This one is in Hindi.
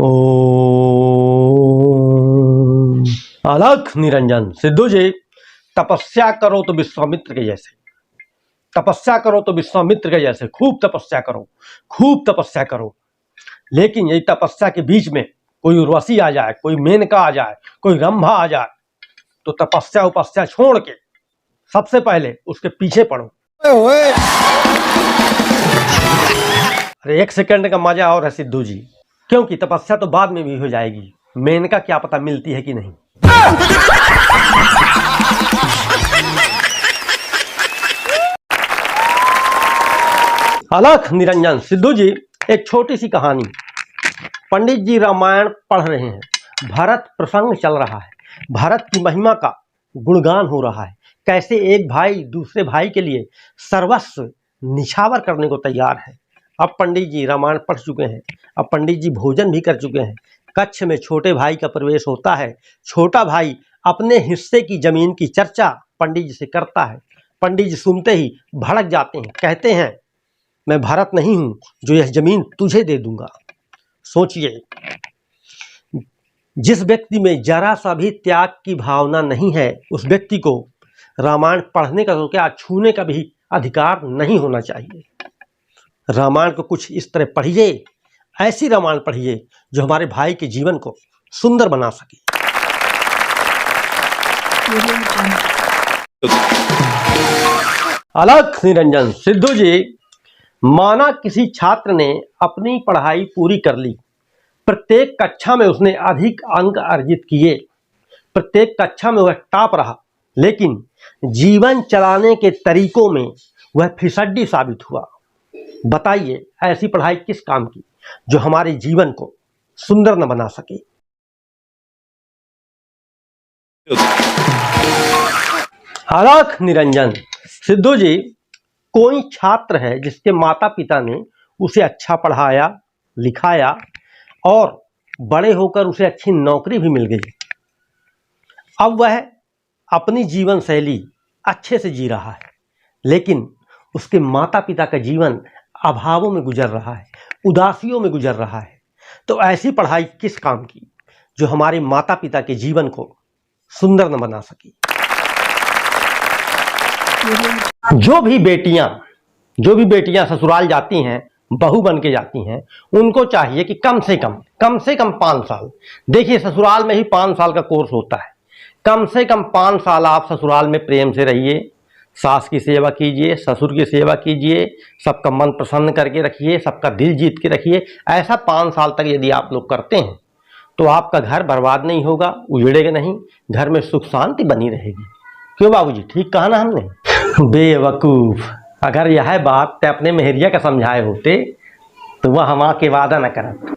ओम अलख निरंजन। सिद्धू जी, तपस्या करो तो विश्वामित्र के जैसे, तपस्या करो तो विश्वामित्र के जैसे, खूब तपस्या करो, खूब तपस्या करो। लेकिन यही तपस्या के बीच में कोई उर्वशी आ जाए, कोई मेनका आ जाए, कोई रंभा आ जाए, तो तपस्या उपस्या छोड़ के सबसे पहले उसके पीछे पड़ो। अरे एक सेकंड का मजा और है सिद्धू जी, क्योंकि तपस्या तो बाद में भी हो जाएगी, मेनका क्या पता मिलती है कि नहीं। अलख निरंजन। सिद्धू जी, एक छोटी सी कहानी। पंडित जी रामायण पढ़ रहे हैं, भरत प्रसंग चल रहा है, भरत की महिमा का गुणगान हो रहा है, कैसे एक भाई दूसरे भाई के लिए सर्वस्व निछावर करने को तैयार है। अब पंडित जी रामायण पढ़ चुके हैं, अब पंडित जी भोजन भी कर चुके हैं। कक्ष में छोटे भाई का प्रवेश होता है। छोटा भाई अपने हिस्से की जमीन की चर्चा पंडित जी से करता है। पंडित जी सुनते ही भड़क जाते हैं, कहते हैं मैं भरत नहीं हूं जो यह जमीन तुझे दे दूंगा। सोचिए, जिस व्यक्ति में जरा सा भी त्याग की भावना नहीं है, उस व्यक्ति को रामायण पढ़ने का तो क्या, छूने का भी अधिकार नहीं होना चाहिए। रामायण को कुछ इस तरह पढ़िए, ऐसी रामायण पढ़िए जो हमारे भाई के जीवन को सुंदर बना सके। अलख निरंजन। सिद्धू जी, माना किसी छात्र ने अपनी पढ़ाई पूरी कर ली, प्रत्येक कक्षा में उसने अधिक अंक अर्जित किए, प्रत्येक कक्षा में वह टॉप रहा, लेकिन जीवन चलाने के तरीकों में वह फिसड्डी साबित हुआ। बताइए ऐसी पढ़ाई किस काम की जो हमारे जीवन को सुंदर न बना सके। अलख निरंजन। सिद्धू जी, कोई छात्र है जिसके माता पिता ने उसे अच्छा पढ़ाया लिखाया और बड़े होकर उसे अच्छी नौकरी भी मिल गई। अब वह अपनी जीवन शैली अच्छे से जी रहा है, लेकिन उसके माता पिता का जीवन अभावों में गुजर रहा है, उदासियों में गुजर रहा है। तो ऐसी पढ़ाई किस काम की जो हमारे माता पिता के जीवन को सुंदर न बना सकी। जो भी बेटियां ससुराल जाती हैं, बहू बन के जाती हैं, उनको चाहिए कि कम से कम 5 साल, देखिए ससुराल में ही 5 साल का कोर्स होता है, कम से कम 5 साल आप ससुराल में प्रेम से रहिए, सास की सेवा कीजिए, ससुर की सेवा कीजिए, सबका मन प्रसन्न करके रखिए, सबका दिल जीत के रखिए। ऐसा 5 साल तक यदि आप लोग करते हैं तो आपका घर बर्बाद नहीं होगा, उजड़ेगा नहीं, घर में सुख शांति बनी रहेगी। क्यों बाबूजी, ठीक कहा ना हमने? बेवकूफ, अगर यह बात ते अपने मेहरिया का समझाए होते तो वह हम आके वादा न करत।